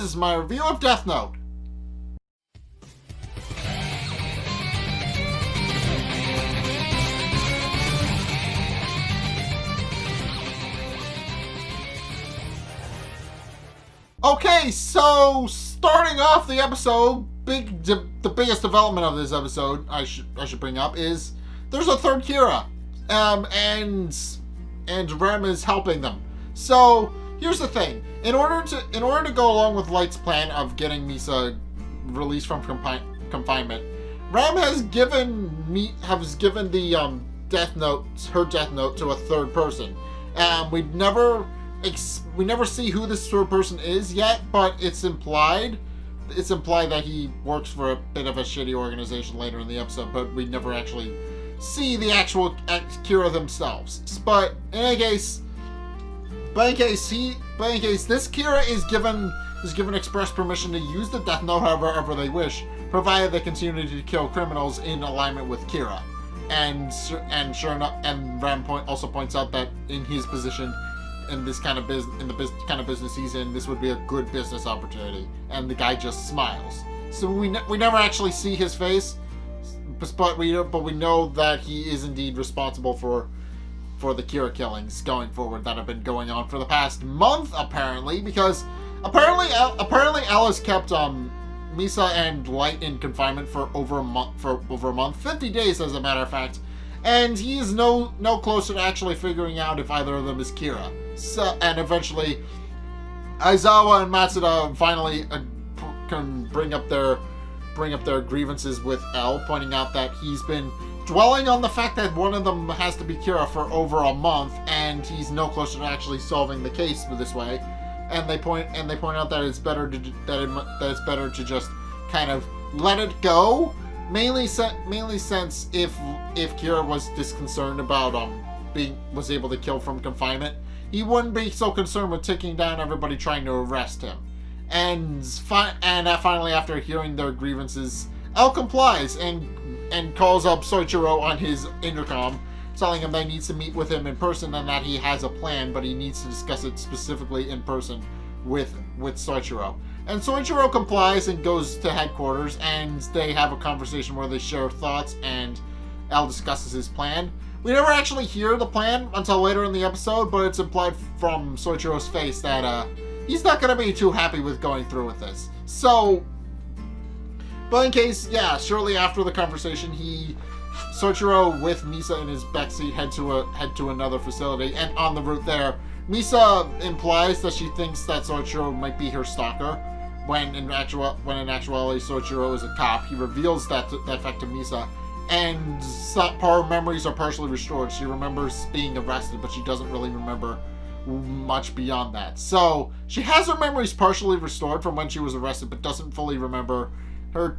is my review of Death Note. Okay, so starting off the episode, the biggest development of this episode I should bring up is there's a third Kira, and Rem is helping them. So here's the thing: in order to go along with Light's plan of getting Misa released from confinement, Rem has given the death note to a third person. We never see who this third person is yet, but it's implied that he works for a bit of a shitty organization later in the episode, but we never actually see the actual Kira themselves. But in any case, this Kira is given express permission to use the Death Note however they wish, provided they continue to kill criminals in alignment with Kira. And sure enough, and Ram also points out that in his position, in this kind of business he's in, this would be a good business opportunity. And the guy just smiles. So we never actually see his face, but we know that he is indeed responsible for the Kira killings going forward that have been going on for the past month, apparently, because apparently L has kept Misa and Light in confinement for over a month, 50 days as a matter of fact, and he is no closer to actually figuring out if either of them is Kira. So, and eventually, Aizawa and Matsuda finally can bring up their grievances with L, pointing out that he's been dwelling on the fact that one of them has to be Kira for over a month, and he's no closer to actually solving the case this way. And they point out that it's better to just kind of let it go. Mainly since if Kira was disconcerted about was able to kill from confinement, he wouldn't be so concerned with taking down everybody trying to arrest him. And finally, after hearing their grievances, L complies and calls up Soichiro on his intercom, telling him that he needs to meet with him in person and that he has a plan, but he needs to discuss it specifically in person with Soichiro. And Soichiro complies and goes to headquarters, and they have a conversation where they share thoughts, and L discusses his plan. We never actually hear the plan until later in the episode, but it's implied from Soichiro's face that he's not going to be too happy with going through with this. So, but in case, yeah, shortly after the conversation, Soichiro with Misa in his backseat head to another facility, and on the route there, Misa implies that she thinks that Soichiro might be her stalker, when in actuality Soichiro is a cop. He reveals that fact to Misa, and her memories are partially restored. She remembers being arrested, but she doesn't really remember much beyond that. So she has her memories partially restored from when she was arrested, but doesn't fully remember her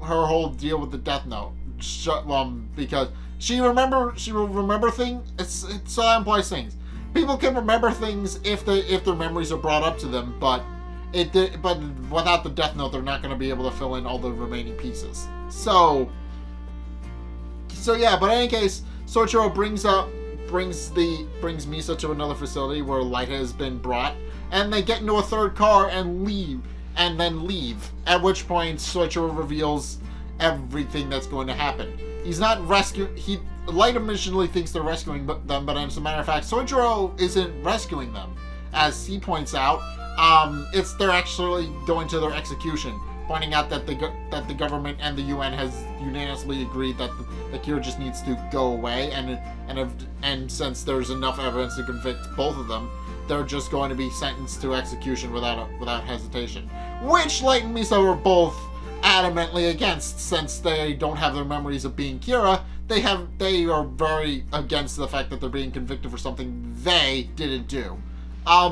whole deal with the Death Note. Because she will remember things. So that implies things. People can remember things if their memories are brought up to them, but without the Death Note, they're not going to be able to fill in all the remaining pieces. So yeah. But in any case, Soichiro brings Misa to another facility where Light has been brought, and they get into a third car and leave. At which point, Soichiro reveals everything that's going to happen. He's not rescuing. Light initially thinks they're rescuing them, but as a matter of fact, Soichiro isn't rescuing them. As he points out, they're actually going to their execution, pointing out that the government and the UN has unanimously agreed that the Kira just needs to go away, and since there's enough evidence to convict both of them, they're just going to be sentenced to execution without hesitation. Which Light and Misa were both adamantly against, since they don't have their memories of being Kira. They are very against the fact that they're being convicted for something they didn't do. But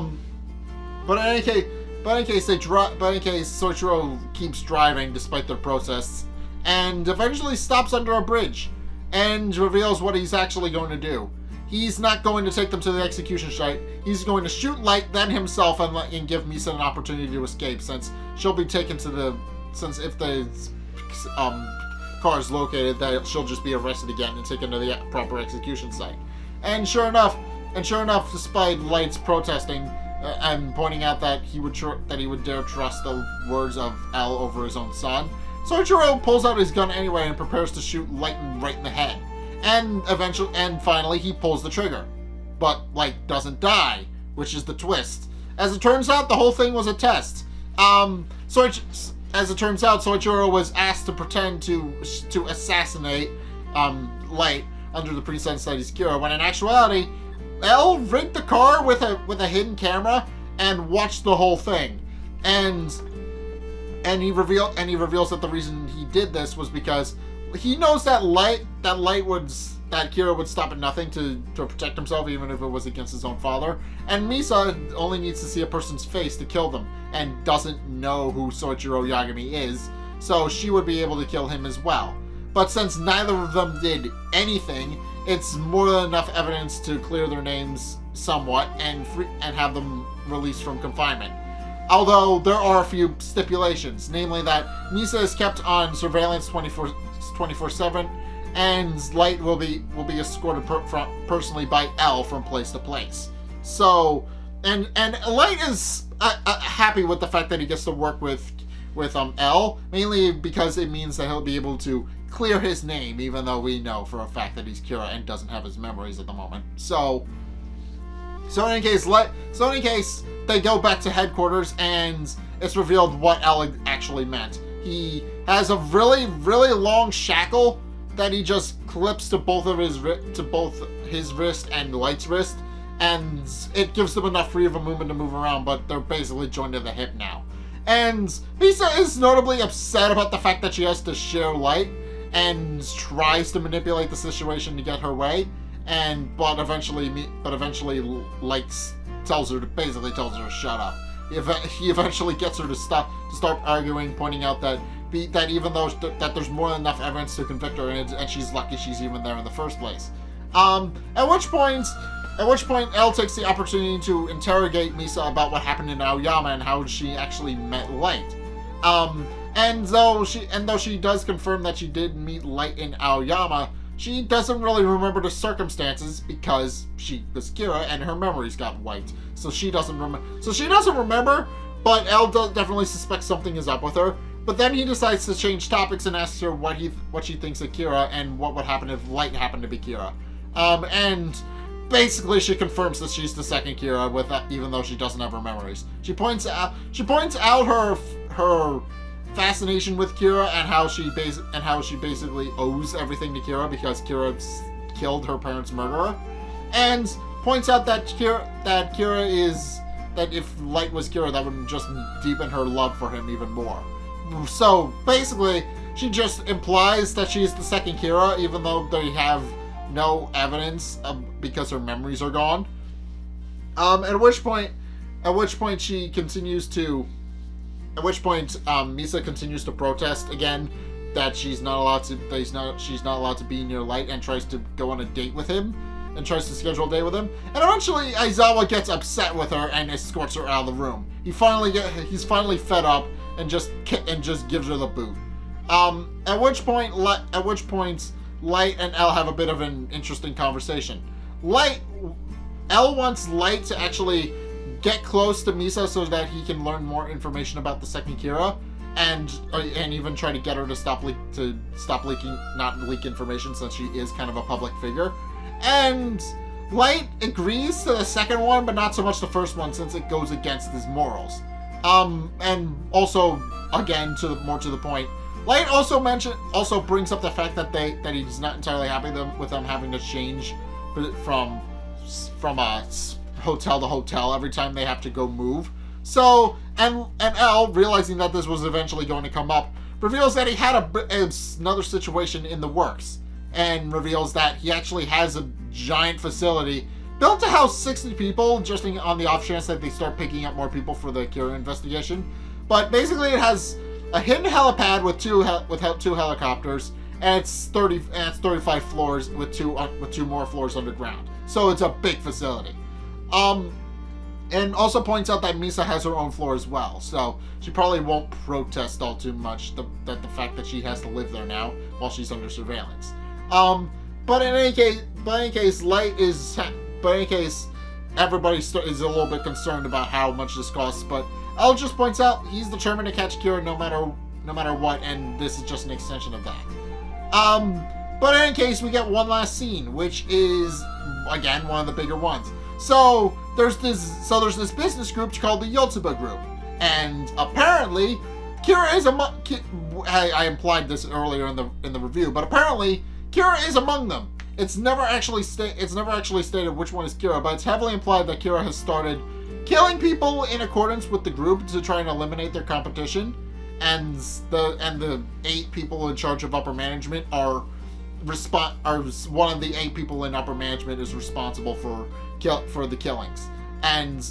in any case, Soichiro keeps driving despite their protests, and eventually stops under a bridge, and reveals what he's actually going to do. He's not going to take them to the execution site. He's going to shoot Light, then himself, and give Misa an opportunity to escape, since she'll be taken to since if the car is located, that she'll just be arrested again and taken to the proper execution site. And sure enough, despite Light's protesting, and pointing out that he would dare trust the words of L over his own son. Soichiro pulls out his gun anyway and prepares to shoot Light right in the head. And finally, he pulls the trigger. But Light doesn't die, which is the twist. As it turns out, the whole thing was a test. As it turns out, Soichiro was asked to pretend to assassinate Light under the pretense that he's Kira, when in actuality, L rigged the car with a hidden camera and watched the whole thing. And he reveals that the reason he did this was because he knows that Kira would stop at nothing to protect himself, even if it was against his own father. And Misa only needs to see a person's face to kill them, and doesn't know who Soichiro Yagami is, so she would be able to kill him as well. But since neither of them did anything, it's more than enough evidence to clear their names somewhat and have them released from confinement. Although there are a few stipulations, namely that Misa is kept on surveillance 24/7, and Light will be escorted personally by L from place to place. So, and Light is happy with the fact that he gets to work with L, mainly because it means that he'll be able to clear his name, even though we know for a fact that he's Kira and doesn't have his memories at the moment. So in any case, they go back to headquarters, and it's revealed what L actually meant. He has a really, really long shackle that he just clips to both his wrist and Light's wrist, and it gives them enough free of a movement to move around, but they're basically joined at the hip now. And Misa is notably upset about the fact that she has to share Light, and tries to manipulate the situation to get her way, but eventually Light tells her to shut up. He eventually gets her to start arguing, pointing out that even though that there's more than enough evidence to convict her, and she's lucky she's even there in the first place. At which point L takes the opportunity to interrogate Misa about what happened in Aoyama and how she actually met Light. And though she does confirm that she did meet Light in Aoyama, she doesn't really remember the circumstances because she was Kira and her memories got wiped. So she doesn't remember, but L definitely suspects something is up with her. But then he decides to change topics and asks her what she thinks of Kira and what would happen if Light happened to be Kira. And basically she confirms that she's the second Kira, even though she doesn't have her memories. She points out her fascination with Kira and how she basically owes everything to Kira because Kira killed her parents' murderer, and points out that if Light was Kira, that would just deepen her love for him even more. So basically, she just implies that she's the second Kira, even though they have no evidence because her memories are gone. At which point she continues to. At which point, Misa continues to protest again that she's not allowed to be near Light, and tries to go on a date with him, and tries to schedule a date with him. And eventually, Aizawa gets upset with her and escorts her out of the room. He's finally fed up and just gives her the boot. At which point, Light and L have a bit of an interesting conversation. L wants Light to actually get close to Misa so that he can learn more information about the second Kira, and even try to get her to not leak information, since she is kind of a public figure. And Light agrees to the second one, but not so much the first one, since it goes against his morals. And also, again, more to the point, Light also brings up the fact that he's not entirely happy with them having to change from a hotel to hotel every time they have to go move. So, and L, realizing that this was eventually going to come up, reveals that he had another situation in the works, and reveals that he actually has a giant facility built to house 60 people, just on the off chance that they start picking up more people for the Kira investigation. But basically, it has a hidden helipad with two helicopters, and it's 35 floors with two more floors underground. So it's a big facility. And also points out that Misa has her own floor as well, so she probably won't protest all too much the fact that she has to live there now while she's under surveillance. But in any case, everybody is a little bit concerned about how much this costs, but L just points out he's determined to catch Kira no matter what, and this is just an extension of that. But in any case, we get one last scene, which is, again, one of the bigger ones. So there's this business group called the Yotsuba Group, and apparently Kira is among. I implied this earlier in the review, but apparently Kira is among them. It's never actually stated which one is Kira, but it's heavily implied that Kira has started killing people in accordance with the group to try and eliminate their competition, and the 8 people in charge of upper management are one of the 8 people in upper management is responsible for the killings, and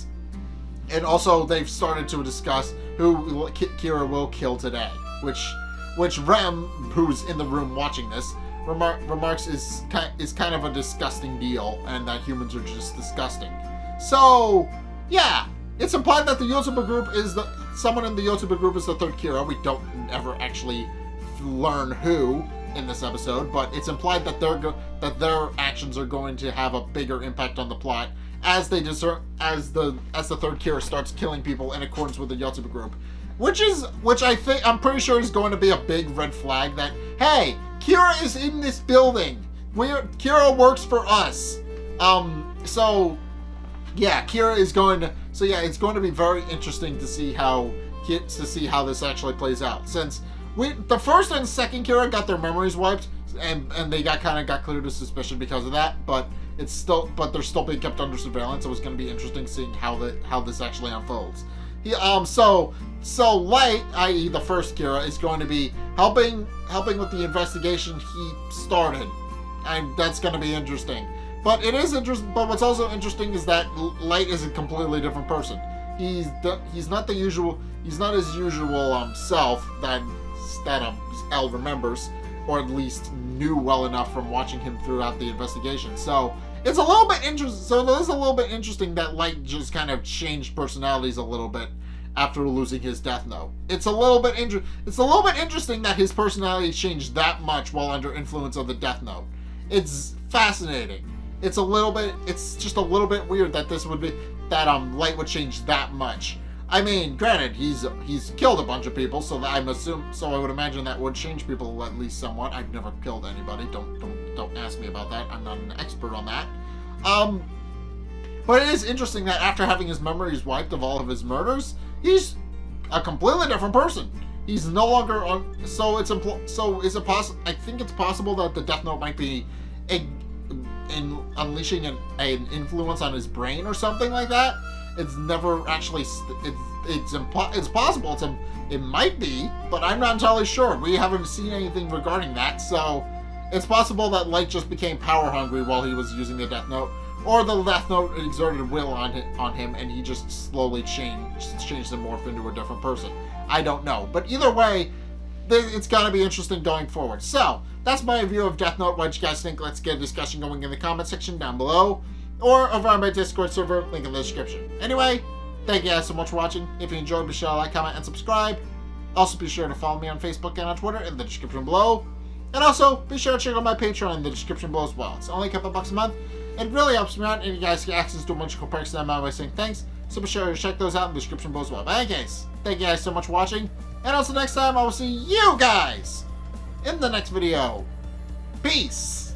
also they've started to discuss who Kira will kill today, which Rem, who's in the room watching this, remarks is kind of a disgusting deal, and that humans are just disgusting. So yeah, it's implied that the Yotsuba group someone in the Yotsuba group is the third Kira. We don't ever actually learn who in this episode, but it's implied that their actions are going to have a bigger impact on the plot as the third Kira starts killing people in accordance with the Yotsuba group, which I'm pretty sure is going to be a big red flag that, hey, Kira is in this building. Kira works for us. So yeah, Kira is going to. So yeah, it's going to be very interesting to see how this actually plays out, since the first and second Kira got their memories wiped, and they got cleared to suspicion because of that. But they're still being kept under surveillance. So it's going to be interesting seeing how this actually unfolds. So Light, i.e. the first Kira, is going to be helping with the investigation he started, and that's going to be interesting. But it is interesting. But what's also interesting is that Light is a completely different person. He's not his usual self that Elle remembers, or at least knew well enough from watching him throughout the investigation. So it's a little bit interesting. So it is a little bit interesting that Light just kind of changed personalities a little bit after losing his Death Note. It's a little bit interesting that his personality changed that much while under influence of the Death Note. It's fascinating. It's just a little bit weird that Light would change that much. I mean, granted, he's killed a bunch of people, so I would imagine that would change people at least somewhat. I've never killed anybody. Don't ask me about that. I'm not an expert on that. But it is interesting that after having his memories wiped of all of his murders, he's a completely different person. He's no longer on. So is it possible? I think it's possible that the Death Note might be in unleashing an influence on his brain or something like that. It's never actually. It's possible. It might be, but I'm not entirely sure. We haven't seen anything regarding that, so it's possible that Light just became power hungry while he was using the Death Note, or the Death Note exerted will on him, and he just slowly changed and morphed into a different person. I don't know, but either way, it's gonna be interesting going forward. So that's my review of Death Note. What do you guys think? Let's get a discussion going in the comment section down below, or over on my Discord server, link in the description. Anyway, thank you guys so much for watching. If you enjoyed, be sure to like, comment, and subscribe. Also, be sure to follow me on Facebook and on Twitter in the description below. And also, be sure to check out my Patreon in the description below as well. It's only a couple bucks a month. It really helps me out, and you guys get access to a bunch of cool perks that I'm always saying thanks. So be sure to check those out in the description below as well. But in any case, thank you guys so much for watching. And until next time, I will see you guys in the next video. Peace!